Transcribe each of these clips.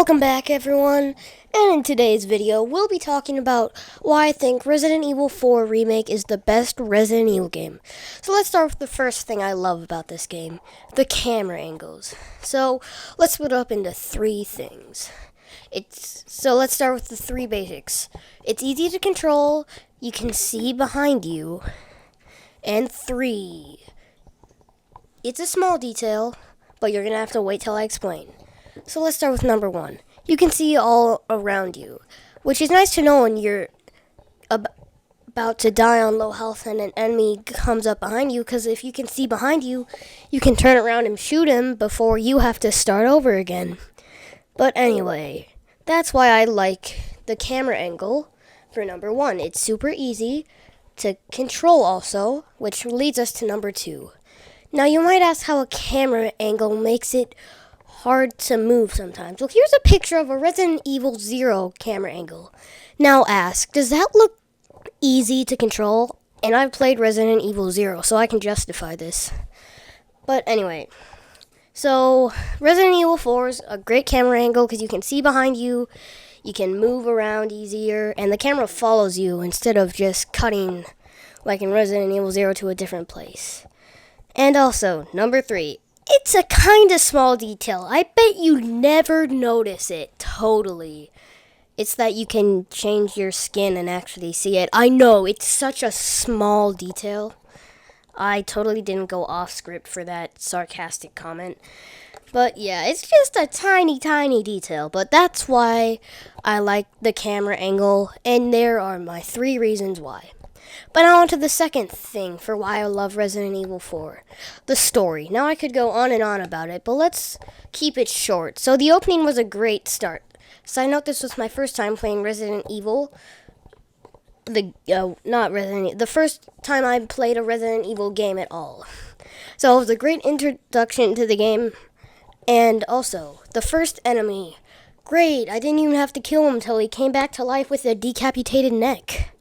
Welcome back, everyone, and in today's video, we'll be talking about why I think Resident Evil 4 Remake is the best Resident Evil game. So let's start with the first thing I love about this game, the camera angles. So let's split it up into three things. So let's start with the three basics. It's easy to control, you can see behind you, and three, it's a small detail, but you're going to have to wait till I explain. So let's start with number one. You can see all around you, which is nice to know when you're about to die on low health and an enemy comes up behind you, because if you can see behind you, you can turn around and shoot him before you have to start over again. But anyway, that's why I like the camera angle for number one. It's super easy to control also, which leads us to number two. Now you might ask how a camera angle makes it hard to move sometimes. Well, here's a picture of a Resident Evil 0 camera angle. Now ask, does that look easy to control? And I've played Resident Evil 0, so I can justify this. But anyway, so Resident Evil 4 is a great camera angle because you can see behind you, you can move around easier, and the camera follows you instead of just cutting like in Resident Evil 0 to a different place. And also, number three, it's a kind of small detail. I bet you never notice it totally. It's that you can change your skin and actually see it. I know, it's such a small detail. I totally didn't go off script for that sarcastic comment. But yeah, it's just a tiny, tiny detail. But that's why I like the camera angle. And there are my three reasons why. But now on to the second thing for why I love Resident Evil 4. The story. Now I could go on and on about it, but let's keep it short. So the opening was a great start. Side note, this was my first time playing Resident Evil. The first time I played a Resident Evil game at all. So it was a great introduction to the game. And also, the first enemy. Great, I didn't even have to kill him until he came back to life with a decapitated neck.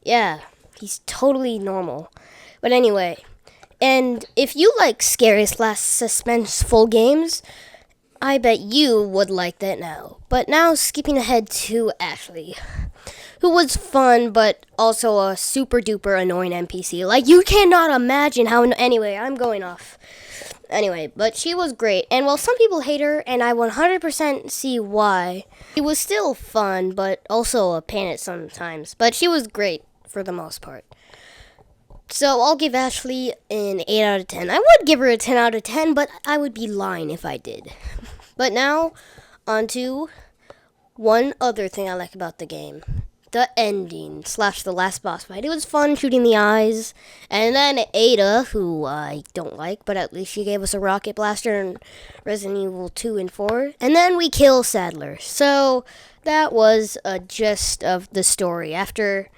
Yeah. He's totally normal. But anyway, and if you like scary / suspenseful games, I bet you would like that now. But now skipping ahead to Ashley, who was fun but also a super duper annoying NPC. Like, you cannot imagine how... Anyway, I'm going off. Anyway, but she was great. And while some people hate her, and I 100% see why, it was still fun, but also a pain at sometimes. But she was great for the most part. So I'll give Ashley an 8 out of 10. I would give her a 10 out of 10, but I would be lying if I did. But now, on to one other thing I like about the game. The ending / the last boss fight. It was fun shooting the eyes. And then Ada, who I don't like, but at least she gave us a rocket blaster in Resident Evil 2 and 4. And then we kill Sadler. So that was a gist of the story. After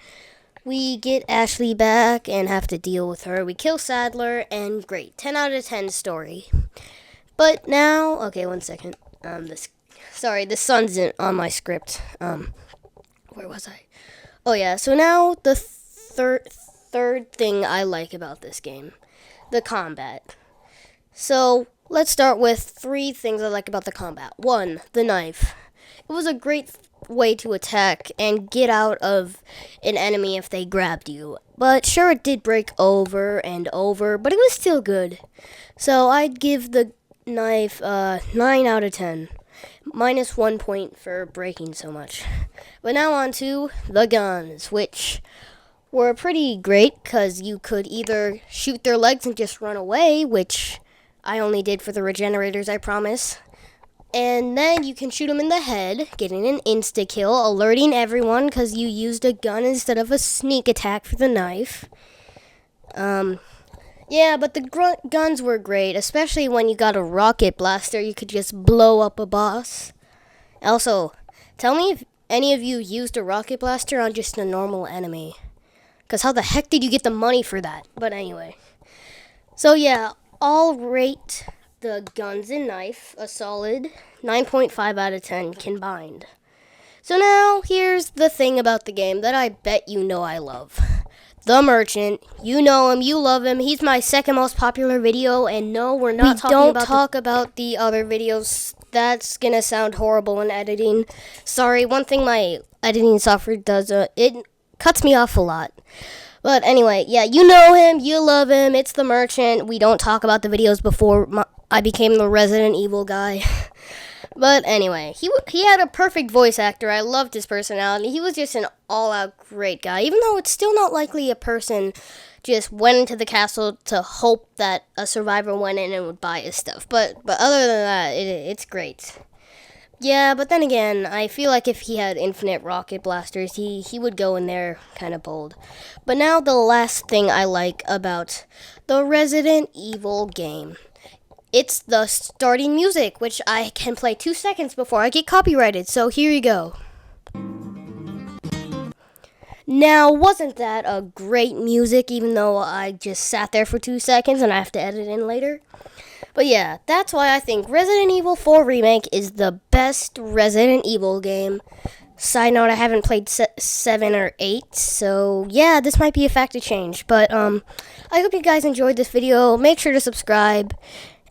we get Ashley back and have to deal with her, we kill Sadler, and great. 10 out of 10 story. But now, okay, 1 second. The sun's on my script. Where was I? Oh yeah, so now the third thing I like about this game. The combat. So, let's start with three things I like about the combat. One, the knife. It was a great way to attack and get out of an enemy if they grabbed you. But sure, it did break over and over, but it was still good. So I'd give the knife 9 out of 10. Minus 1 point for breaking so much. But now on to the guns, which were pretty great because you could either shoot their legs and just run away, which I only did for the regenerators, I promise. And then you can shoot them in the head, getting an insta-kill, alerting everyone because you used a gun instead of a sneak attack for the knife. Yeah, but the guns were great, especially when you got a rocket blaster. You could just blow up a boss. Also, tell me if any of you used a rocket blaster on just a normal enemy. Because how the heck did you get the money for that? But anyway. So yeah, I'll rate the guns and knife a solid 9.5 out of 10 combined. So now, here's the thing about the game that I bet you know I love. The Merchant. You know him, you love him. He's my second most popular video, and no, we're not talking about the other videos that's gonna sound horrible in editing. Sorry, one thing my editing software does, it cuts me off a lot. But anyway, yeah, you know him, you love him, it's the merchant. We don't talk about the videos before I became the Resident Evil guy. But anyway, he had a perfect voice actor. I loved his personality. He was just an all-out great guy, even though it's still not likely a person just went into the castle to hope that a survivor went in and would buy his stuff. But other than that, it's great. Yeah, but then again, I feel like if he had infinite rocket blasters, he would go in there kind of bold. But now the last thing I like about the Resident Evil game. It's the starting music, which I can play 2 seconds before I get copyrighted. So here you go. Now, wasn't that a great music, even though I just sat there for 2 seconds and I have to edit in later? But yeah, that's why I think Resident Evil 4 Remake is the best Resident Evil game. Side note, I haven't played 7 or 8, so yeah, this might be a fact to change. But I hope you guys enjoyed this video. Make sure to subscribe.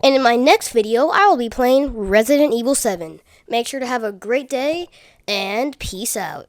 And in my next video, I will be playing Resident Evil 7. Make sure to have a great day, and peace out.